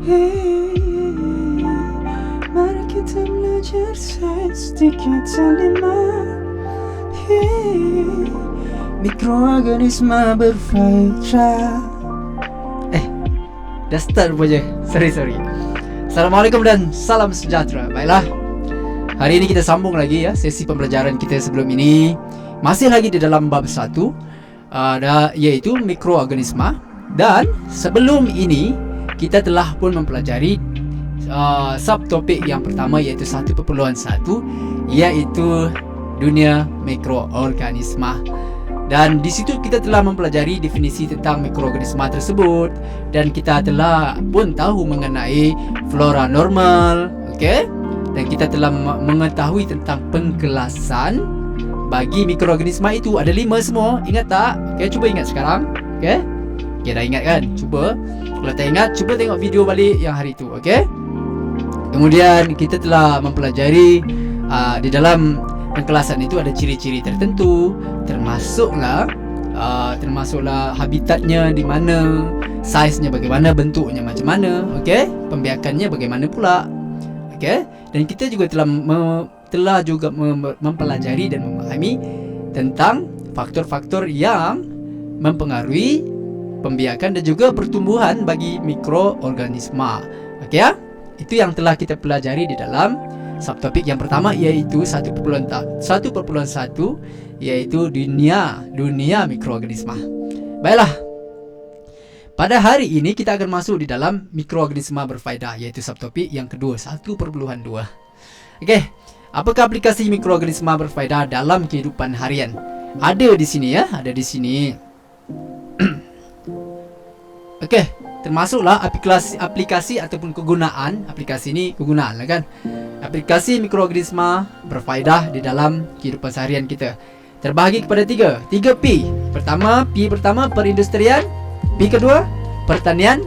Hey, mari kita belajar sedikit saling. Hey, mikroorganisma berfaedah. Dah start pun je. Sorry. Assalamualaikum dan salam sejahtera. Baiklah, hari ini kita sambung lagi ya sesi pembelajaran kita sebelum ini. Masih lagi di dalam bab 1, iaitu mikroorganisma. Dan sebelum ini kita telah pun mempelajari subtopik yang pertama, iaitu 1.1, iaitu dunia mikroorganisma. Dan di situ kita telah mempelajari definisi tentang mikroorganisma tersebut, dan kita telah pun tahu mengenai flora normal, okey? Dan kita telah mengetahui tentang pengkelasan bagi mikroorganisma itu. Ada 5 semua, ingat tak? Okey, cuba ingat sekarang. Okey? Okey, dah ingat kan? Cuba. Kalau tak ingat, cuba tengok video balik yang hari itu, okey? Kemudian kita telah mempelajari di dalam pengkelasan itu ada ciri-ciri tertentu, termasuklah habitatnya di mana, saiznya bagaimana, bentuknya macam mana, okey? Pembiakannya bagaimana pula, okey? Dan kita juga telah juga mempelajari dan memahami tentang faktor-faktor yang mempengaruhi pembiakan dan juga pertumbuhan bagi mikroorganisma. Okey ya? Itu yang telah kita pelajari di dalam subtopik yang pertama, iaitu 1.1, iaitu dunia mikroorganisma. Baiklah, pada hari ini kita akan masuk di dalam mikroorganisma berfaedah, iaitu subtopik yang kedua, 1.2. Okey, apakah aplikasi mikroorganisma berfaedah dalam kehidupan harian? Ada di sini ya, ada di sini. Okey, termasuklah aplikasi ataupun kegunaan. Aplikasi ini kegunaan lah kan. Aplikasi mikroorganisma berfaedah di dalam kehidupan seharian kita terbahagi kepada 3 P. P pertama perindustrian, P kedua pertanian,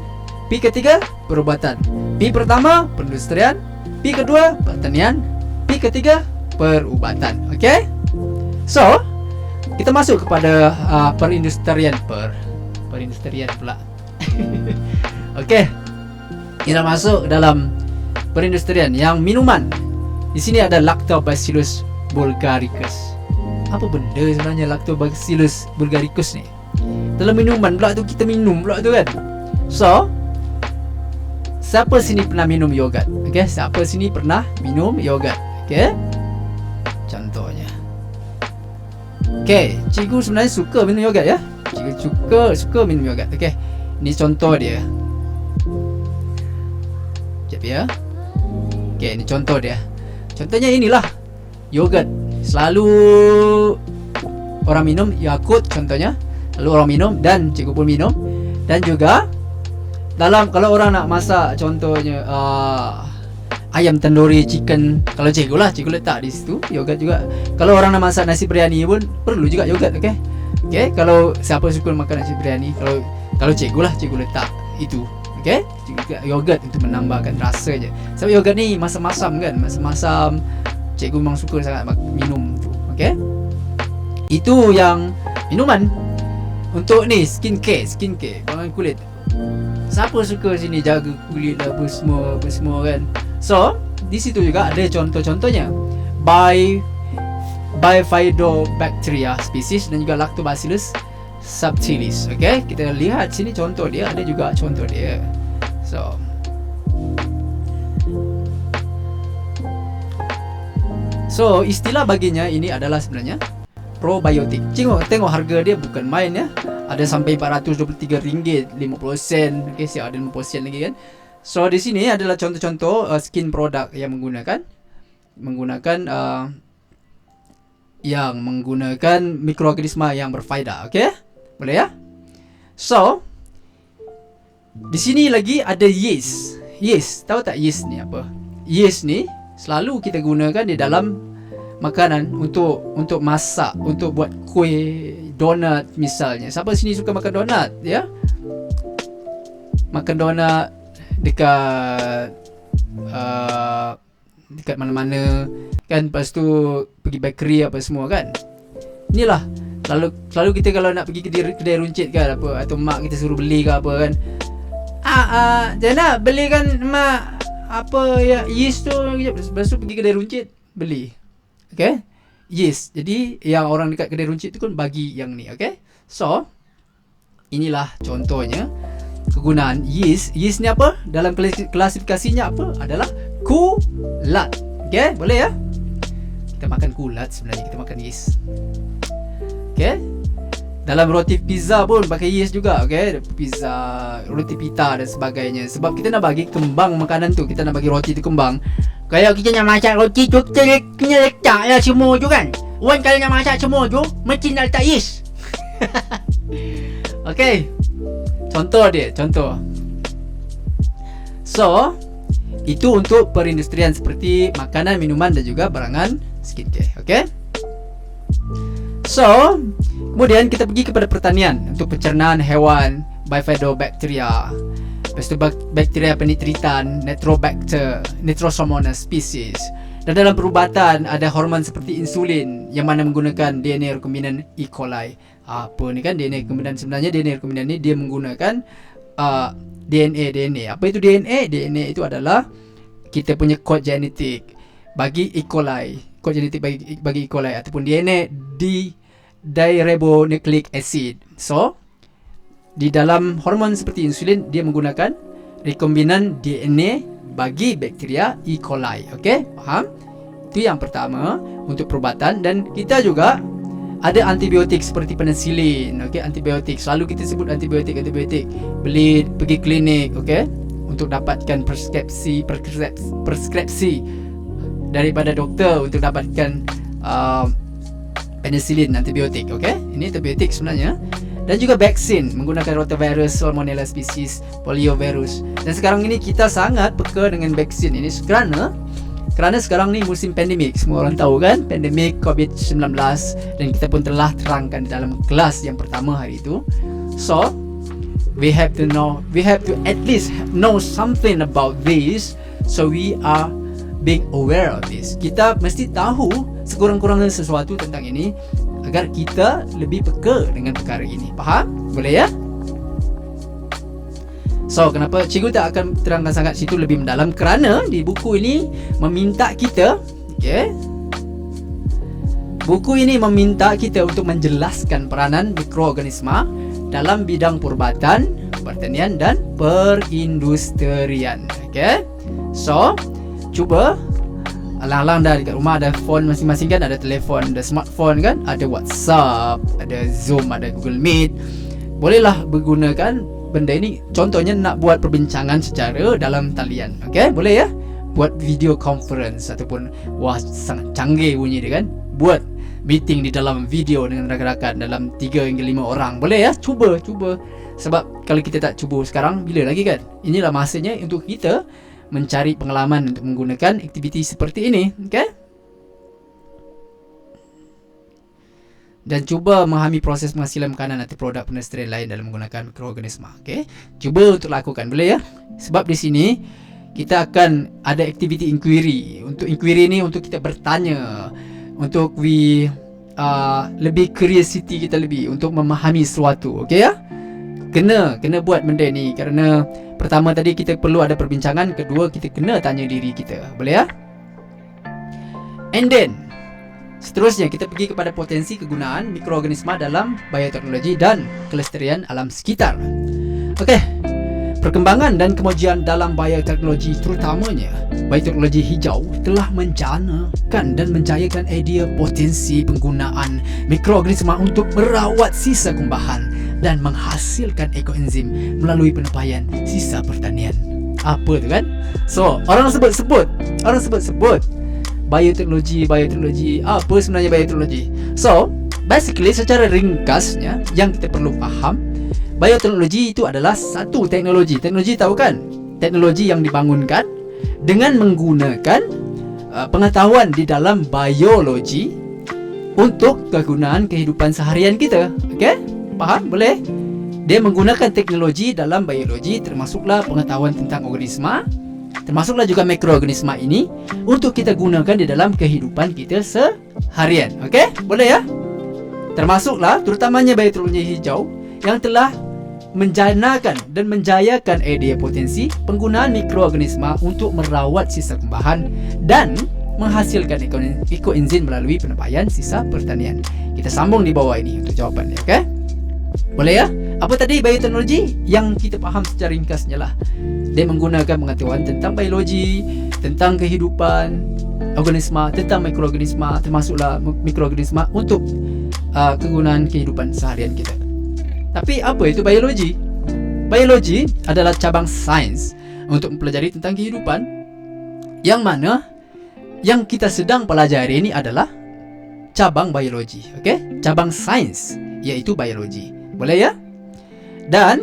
P ketiga perubatan. P pertama perindustrian, P kedua pertanian, P ketiga perubatan. Okey? So, kita masuk kepada perindustrian pula. Okey. Kita masuk dalam perindustrian yang minuman. Di sini ada Lactobacillus bulgaricus. Apa benda sebenarnya Lactobacillus bulgaricus ni? Dalam minuman pula tu, kita minum pula tu kan. So, siapa sini pernah minum yogurt? Okey, siapa sini pernah minum yogurt? Okey. Contohnya. Okey, cikgu sebenarnya suka minum yogurt ya. Cikgu suka minum yogurt. Okey. Ini contoh dia. Sekejap ya. Okey, ini contoh dia. Contohnya inilah yogurt. Selalu orang minum Yakult contohnya. Lalu orang minum dan cikgu pun minum. Dan juga kalau orang nak masak contohnya ayam tandoori chicken, kalau cikgu letak di situ yogurt juga. Kalau orang nak masak nasi biryani pun perlu juga yogurt, okey. Okey, kalau siapa suka makan nasi biryani, kalau cikgu letak itu. Okey, yogurt untuk menambahkan rasa je. Sebab yogurt ni masam-masam kan, masam-masam. Cikgu memang suka sangat minum tu. Okey, itu yang minuman. Untuk ni skincare bangun kulit. Siapa suka sini jaga kulit lah, semua kan. So, di situ juga ada contoh-contohnya. Bifidobacteria species dan juga Lactobacillus subtilis. Okey, kita lihat sini contoh dia, ada juga contoh dia. So istilah baginya ini adalah sebenarnya probiotik. Tengok harga dia bukan main ya. Ada sampai RM423.50. Okey, siap ada 50 sen lagi kan. So di sini adalah contoh-contoh skin product yang menggunakan mikroorganisma yang berfaedah. Okey? Boleh ya? So, di sini lagi ada yeast. Yeast, tahu tak yeast ni apa? Yeast ni selalu kita gunakan di dalam makanan untuk masak, untuk buat kuih, donat misalnya. Siapa sini suka makan donat, ya? Makan donat dekat mana-mana kan, lepas tu pergi bakery apa semua kan. Inilah selalu kita kalau nak pergi kedai runcit kan apa, atau mak kita suruh beli ke apa kan, Jana belikan apa ya, yeast tu, lepas tu pergi kedai runcit beli. Okay, yeast. Jadi yang orang dekat kedai runcit tu kan bagi yang ni. Okay, so inilah contohnya kegunaan yeast. Yeast ni apa? Dalam klasifikasinya apa? Adalah kulat. Okay, boleh ya? Kita makan kulat sebenarnya, kita makan yeast. Okay, dalam roti pizza pun pakai yeast juga. Okay, pizza, roti pita dan sebagainya. Sebab kita nak bagi kembang makanan tu, kita nak bagi roti tu kembang. Kalau kita nak masak roti tu, kita kena letak lah semua tu kan. Orang kalau nak masak semua tu, mesti nak letak yeast. Okay, contoh dia, contoh. So, itu untuk perindustrian seperti makanan, minuman dan juga barangan skincare. Okay, so kemudian kita pergi kepada pertanian untuk pencernaan hewan, bifidobacteria. Lepas tu bakteria penetritan, Nitrosomonas species. Dan dalam perubatan ada hormon seperti insulin yang mana menggunakan DNA rekombinan E. coli. Apa ni kan DNA rekombinan? Sebenarnya DNA rekombinan ni dia menggunakan DNA. Apa itu DNA? DNA itu adalah kita punya kod genetik bagi E. coli. Kod genetik bagi E. coli ataupun DNA deoxyribonucleic acid. So di dalam hormon seperti insulin, dia menggunakan rekombinan DNA bagi bakteria E. coli. Okey, faham? Itu yang pertama untuk perubatan. Dan kita juga ada antibiotik seperti penicillin. Okey, antibiotik. Selalu kita sebut antibiotik. Beli pergi klinik, okey, untuk dapatkan preskripsi daripada doktor untuk dapatkan penicillin, antibiotik. Okey, ini antibiotik sebenarnya. Dan juga vaksin menggunakan rotavirus, salmonella species, poliovirus. Dan sekarang ini kita sangat peka dengan vaksin ini kerana sekarang ni musim pandemik. Semua orang tahu kan, pandemik COVID-19, dan kita pun telah terangkan dalam kelas yang pertama hari itu. So we have to at least know something about this, so we are being aware of this. Kita mesti tahu sekurang-kurangnya sesuatu tentang ini agar kita lebih peka dengan perkara ini. Faham? Boleh ya? So, kenapa cikgu tak akan terangkan sangat situ lebih mendalam? Kerana di buku ini meminta kita, okay, buku ini meminta kita untuk menjelaskan peranan mikroorganisma dalam bidang perubatan, pertanian dan perindustrian. Okay, so cuba alang-alang dah dekat rumah ada phone masing-masing kan, ada telefon, ada smartphone kan, ada WhatsApp, ada Zoom, ada Google Meet. Bolehlah bergunakan benda ini. Contohnya nak buat perbincangan secara dalam talian. Okey, boleh ya? Buat video conference ataupun wah sangat canggih bunyi dia kan. Buat meeting di dalam video dengan rakan-rakan dalam 3 hingga 5 orang. Boleh ya? Cuba. Sebab kalau kita tak cuba sekarang, bila lagi kan? Inilah masanya untuk kita mencari pengalaman untuk menggunakan aktiviti seperti ini. Okay? Dan cuba memahami proses penghasilan makanan atau produk perindustrian lain dalam menggunakan mikroorganisma. Okay? Cuba untuk lakukan, boleh ya? Sebab di sini kita akan ada aktiviti inquiry. Untuk inquiry ni untuk kita bertanya, untuk lebih curiosity kita lebih untuk memahami sesuatu. Okay ya? Kena buat benda ni kerana pertama tadi kita perlu ada perbincangan, kedua kita kena tanya diri kita. Boleh ya? And then seterusnya kita pergi kepada potensi kegunaan mikroorganisma dalam bioteknologi dan kelestarian alam sekitar. Okey. Perkembangan dan kemajuan dalam bioteknologi, terutamanya bioteknologi hijau, telah menjanakan dan menjayakan idea potensi penggunaan mikroorganisma untuk merawat sisa kumbahan dan menghasilkan ekoenzim melalui penepaian sisa pertanian. Apa tu kan? So, orang sebut bioteknologi. Apa sebenarnya bioteknologi? So, basically secara ringkasnya yang kita perlu faham, bioteknologi itu adalah satu teknologi. Teknologi tahu kan? Teknologi yang dibangunkan dengan menggunakan pengetahuan di dalam biologi untuk kegunaan kehidupan seharian kita. Okey? Faham? Boleh? Dia menggunakan teknologi dalam biologi, termasuklah pengetahuan tentang organisma, termasuklah juga mikroorganisma ini untuk kita gunakan di dalam kehidupan kita seharian. Okey? Boleh ya? Termasuklah terutamanya bioteknologi hijau yang telah menjanakan dan menjayakan idea potensi penggunaan mikroorganisma untuk merawat sisa kembahan dan menghasilkan ekoenzim melalui penyampaian sisa pertanian. Kita sambung di bawah ini untuk jawapannya, okey? Boleh ya? Apa tadi bioteknologi? Yang kita faham secara ringkasnya lah. Dia menggunakan pengetahuan tentang biologi, tentang kehidupan organisma, tentang mikroorganisma, termasuklah mikroorganisma untuk kegunaan kehidupan seharian kita. Tapi apa itu biologi? Biologi adalah cabang sains untuk mempelajari tentang kehidupan, yang mana yang kita sedang pelajari ini adalah cabang biologi, okey? Cabang sains iaitu biologi. Boleh ya? Dan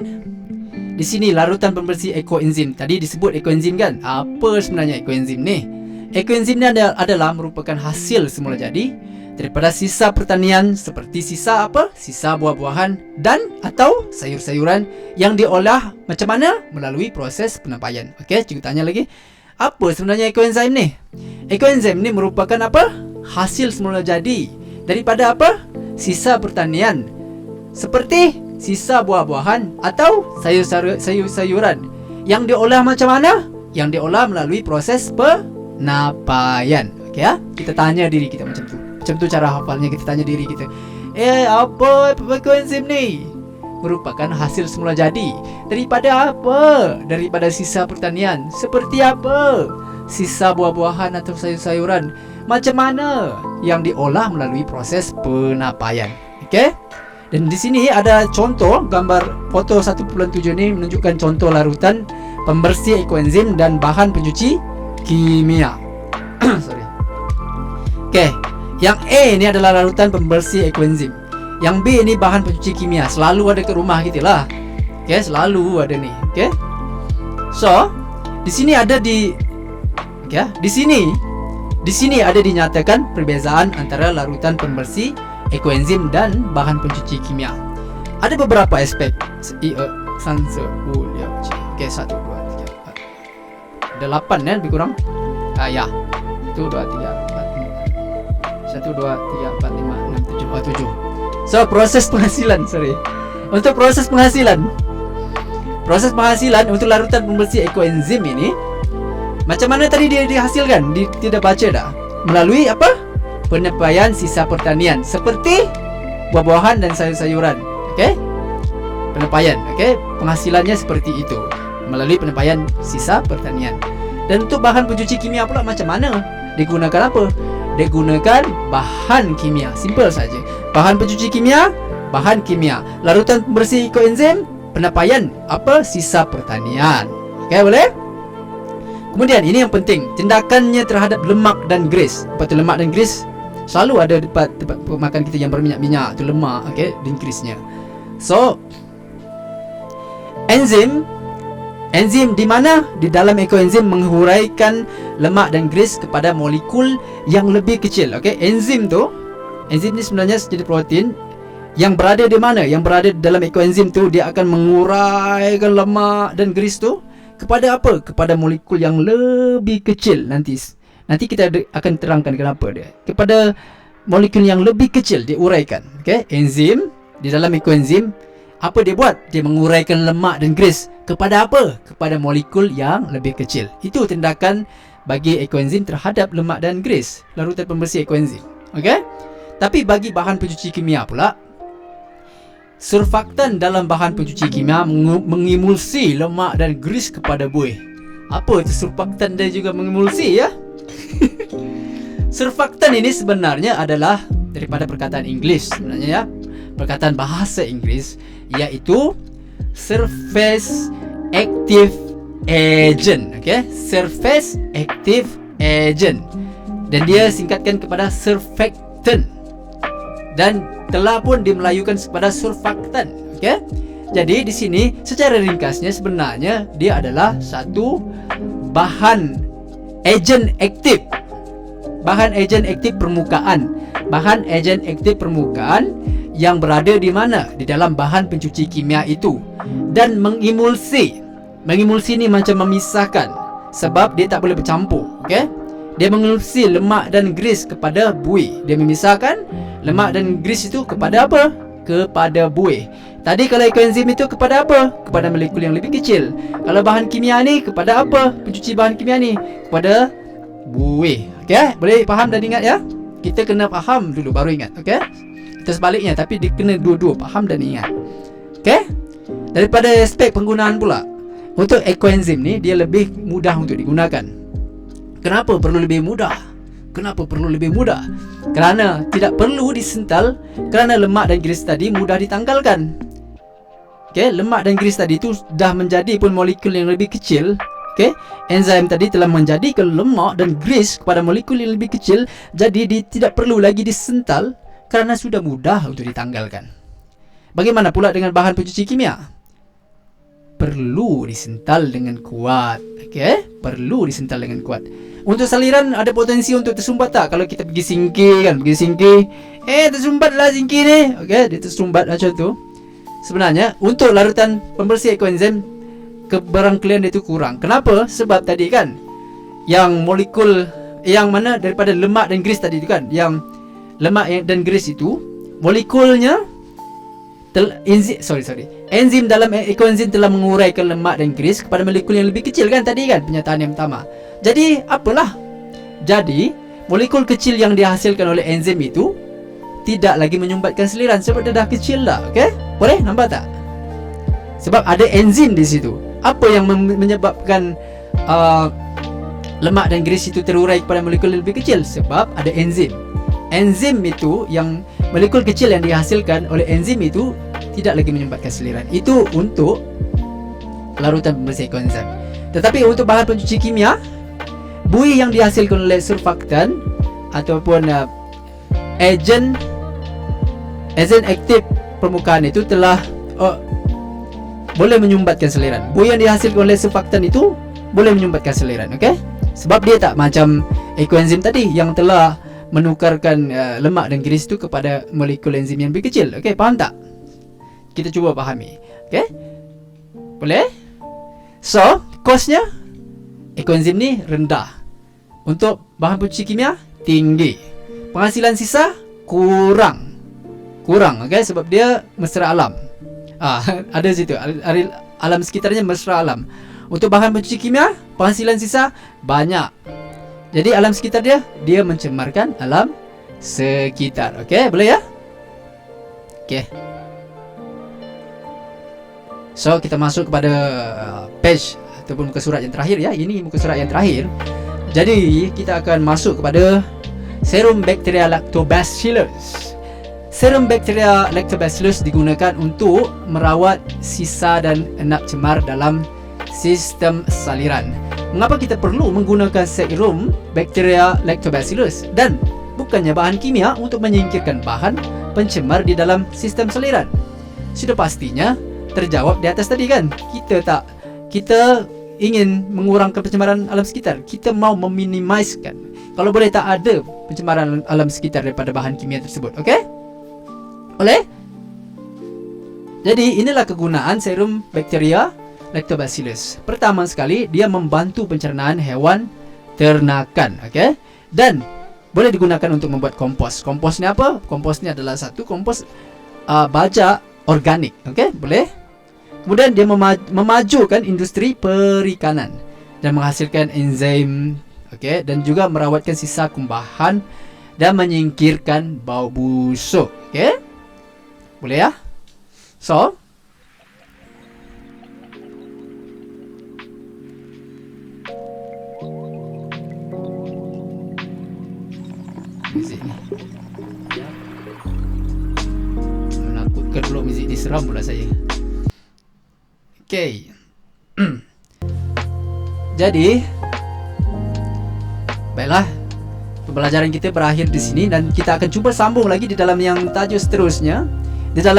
di sini larutan pembersih ekoenzim. Tadi disebut ekoenzim kan? Apa sebenarnya ekoenzim ni? Ekoenzim ni adalah merupakan hasil semula jadi daripada sisa pertanian seperti sisa apa? Sisa buah-buahan dan atau sayur-sayuran yang diolah macam mana? Melalui proses penyampaian. Okey, cikgu tanya lagi. Apa sebenarnya ekoenzim ni? Ekoenzim ni merupakan apa? Hasil semula jadi daripada apa? Sisa pertanian seperti sisa buah-buahan atau sayur-sayuran yang diolah macam mana? Yang diolah melalui proses penyampaian. Okey ya? Kita tanya diri kita macam tu. Macam tu cara hafalnya, kita tanya diri kita. Apa ekoenzim ni? Merupakan hasil semula jadi daripada apa? Daripada sisa pertanian. Seperti apa? Sisa buah-buahan atau sayur-sayuran. Macam mana? Yang diolah melalui proses penyampaian. Okey? Dan di sini ada contoh gambar foto 1.7 ni menunjukkan contoh larutan pembersih ekoenzim dan bahan pencuci kimia. Sorry. Okey, yang A ni adalah larutan pembersih ekoenzim. Yang B ni bahan pencuci kimia. Selalu ada kat rumah kita lah. Okey, selalu ada ni. Okey. So, di sini ada di sini ada dinyatakan perbezaan antara larutan pembersih ekoenzim dan bahan pencuci kimia. Ada beberapa aspek. Okey, 1, 2, 3, 4. Ada 8 kan lebih kurang? Ya. 1, 2, 3, 4, 5. 1, 2, 3, 4, 5, 6, 7. So, proses penghasilan, untuk proses penghasilan untuk larutan pembersih ekoenzim ini, macam mana tadi dia dihasilkan? Tidak baca dah. Melalui apa? Penyampaian sisa pertanian seperti buah-buahan dan sayur-sayuran. Okey? Penyampaian, okey? Penghasilannya seperti itu melalui penyampaian sisa pertanian. Dan untuk bahan pencuci kimia pula macam mana? Digunakan apa? Digunakan bahan kimia. Simple saja. Bahan pencuci kimia, bahan kimia. Larutan pembersih ekoenzim, penyampaian apa? Sisa pertanian. Okey, boleh? Kemudian ini yang penting, tindakannya terhadap lemak dan gris. Apa tu lemak dan gris? Selalu ada tempat makan kita yang berminyak-minyak, tu lemak, okey, dan grisnya. So, enzim di mana di dalam ekoenzim menghuraikan lemak dan gris kepada molekul yang lebih kecil. Okey, enzim ni sebenarnya sejenis protein yang berada di mana? Yang berada dalam ekoenzim tu, dia akan menguraikan lemak dan gris tu kepada apa? Kepada molekul yang lebih kecil. Nanti kita akan terangkan kenapa dia. Kepada molekul yang lebih kecil diuraikan. Okey, enzim di dalam ekoenzim, apa dia buat? Dia menguraikan lemak dan gris kepada apa? Kepada molekul yang lebih kecil. Itu tindakan bagi ekoenzim terhadap lemak dan gris, larutan pembersih ekoenzim. Okey? Tapi bagi bahan pencuci kimia pula, surfaktan dalam bahan pencuci kimia mengimulsi lemak dan gris kepada buih. Apa itu surfaktan? Dia juga mengimulsi ya. Surfaktan ini sebenarnya adalah daripada perkataan Inggeris sebenarnya ya. Perkataan bahasa Inggeris, iaitu surface active agent. Okey, surface active agent. Dan dia singkatkan kepada surfactant. Dan telah pun dimelayukan kepada surfaktan. Okey. Jadi di sini secara ringkasnya sebenarnya dia adalah satu bahan agen aktif. Bahan agen aktif permukaan. Bahan agen aktif permukaan yang berada di mana? Di dalam bahan pencuci kimia itu. Dan mengimulsi. Mengimulsi ni macam memisahkan, sebab dia tak boleh bercampur. Okey. Dia mengimulsi lemak dan gris kepada buih. Dia memisahkan lemak dan gris itu kepada apa? kepada buih. Tadi kalau ekoenzim itu kepada apa? Kepada molekul yang lebih kecil. Kalau bahan kimia ni kepada apa? Pencuci bahan kimia ni kepada buih. Okey, boleh faham dan ingat ya? Kita kena faham dulu baru ingat, okey? Kita sebaliknya, tapi dia kena dua-dua faham dan ingat. Okey? Daripada aspek penggunaan pula, untuk ekoenzim ni dia lebih mudah untuk digunakan. Kenapa perlu lebih mudah? Kenapa perlu lebih mudah? Kerana tidak perlu disental, kerana lemak dan grease tadi mudah ditanggalkan. Okey, lemak dan grease tadi tu dah menjadi pun molekul yang lebih kecil. Okey, enzim tadi telah menjadikan lemak dan grease kepada molekul yang lebih kecil, jadi dia tidak perlu lagi disental kerana sudah mudah untuk ditanggalkan. Bagaimana pula dengan bahan pencuci kimia? Perlu disental dengan kuat. Okey, perlu disental dengan kuat. Untuk saliran ada potensi untuk tersumbat tak? Kalau kita pergi singkir kan, tersumbatlah singkir ni. Okey, dia tersumbat macam tu. Sebenarnya untuk larutan pembersih ekoenzim, keberangkalian dia tu kurang. Kenapa? Sebab tadi kan yang molekul yang mana daripada lemak dan grease tadi tu kan, yang lemak dan grease itu molekulnya enzim dalam ekoenzim telah menguraikan lemak dan grease kepada molekul yang lebih kecil kan tadi kan, pernyataan yang pertama. Jadi apalah? Jadi molekul kecil yang dihasilkan oleh enzim itu tidak lagi menyumbatkan seliran sebab dia dah kecil dah. Okey? Boleh nampak tak? Sebab ada enzim di situ. Apa yang menyebabkan lemak dan grease itu terurai kepada molekul yang lebih kecil? Sebab ada enzim. Enzim itu, yang molekul kecil yang dihasilkan oleh enzim itu tidak lagi menyumbatkan seliran. Itu untuk larutan pembersih ekoenzim. Tetapi untuk bahan pencuci kimia, buih yang dihasilkan oleh surfaktan ataupun ejen aktif permukaan itu telah boleh menyumbatkan seliran. Buih yang dihasilkan oleh surfaktan itu boleh menyumbatkan seliran. Okey? Sebab dia tak macam ekoenzim tadi yang telah menukarkan lemak dan grease itu kepada molekul enzim yang lebih kecil. Okey, faham tak? Kita cuba fahami. Okey? Boleh? So, kosnya ekoenzim ni rendah. Untuk bahan pencuci kimia tinggi. Penghasilan sisa kurang. Okey, sebab dia mesra alam. Ada situ alam sekitarnya mesra alam. Untuk bahan pencuci kimia penghasilan sisa banyak. Jadi alam sekitar dia mencemarkan alam sekitar. Okey, boleh ya? Okey. So kita masuk kepada page ataupun muka surat yang terakhir ya. Ini muka surat yang terakhir. Jadi kita akan masuk kepada serum Bacteria lactobacillus. Serum Bacteria lactobacillus digunakan untuk merawat sisa dan enap cemar dalam sistem saliran. Mengapa kita perlu menggunakan serum Bacteria lactobacillus? Dan bukannya bahan kimia untuk menyingkirkan bahan pencemar di dalam sistem saliran? Sudah pastinya terjawab di atas tadi kan. Kita ingin mengurangkan pencemaran alam sekitar. Kita mau meminimaliskan, kalau boleh tak ada pencemaran alam sekitar daripada bahan kimia tersebut. Okey? Boleh? Jadi inilah kegunaan serum Bacteria lactobacillus. Pertama sekali, dia membantu pencernaan hewan ternakan. Okey? Dan boleh digunakan untuk membuat kompos. Kompos ni apa? Kompos ni adalah satu kompos baja organik. Okey? Boleh? Kemudian dia memajukan industri perikanan dan menghasilkan enzim, okey, dan juga merawatkan sisa kumbahan dan menyingkirkan bau busuk. Okey? Boleh ya? So, muzik ni ya. Menakutkan dulu muzik ni, seram pula saya. Okay. Jadi, baiklah, pembelajaran kita berakhir di sini dan kita akan cuba sambung lagi di dalam yang tajuk seterusnya.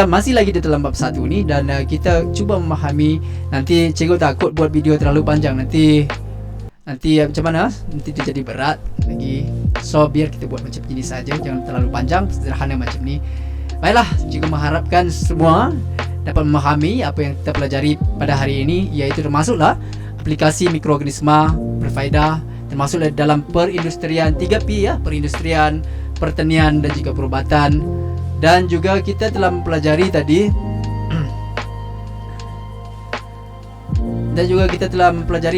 Masih lagi di dalam bab 1 ni, dan kita cuba memahami. Nanti cikgu takut buat video terlalu panjang, nanti macam mana? Nanti dia jadi berat lagi. So biar kita buat macam ini saja, jangan terlalu panjang, sederhana macam ni. Baiklah, cikgu mengharapkan semua dapat memahami apa yang kita pelajari pada hari ini, iaitu termasuklah aplikasi mikroorganisma berfaedah, termasuklah dalam perindustrian 3P ya, perindustrian, pertanian dan juga perubatan. Dan juga kita telah mempelajari tadi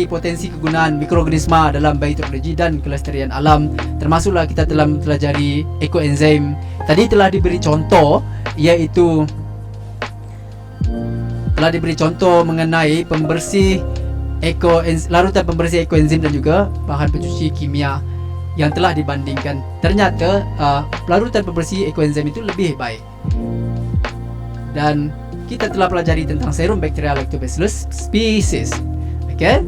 potensi kegunaan mikroorganisma dalam bioteknologi dan kelestarian alam. Termasuklah kita telah mempelajari ekoenzim. Tadi telah diberi contoh, iaitu mengenai pembersih larutan pembersih ekoenzim dan juga bahan pencuci kimia yang telah dibandingkan. Ternyata larutan pembersih ekoenzim itu lebih baik. Dan kita telah pelajari tentang serum bakteria Lactobacillus species. Okey.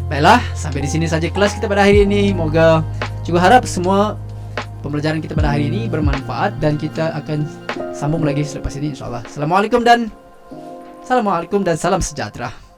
Baiklah, sampai di sini saja kelas kita pada hari ini. Moga juga harap semua pembelajaran kita pada hari ini bermanfaat dan kita akan sambung lagi selepas ini, insya-Allah. Assalamualaikum dan salam sejahtera.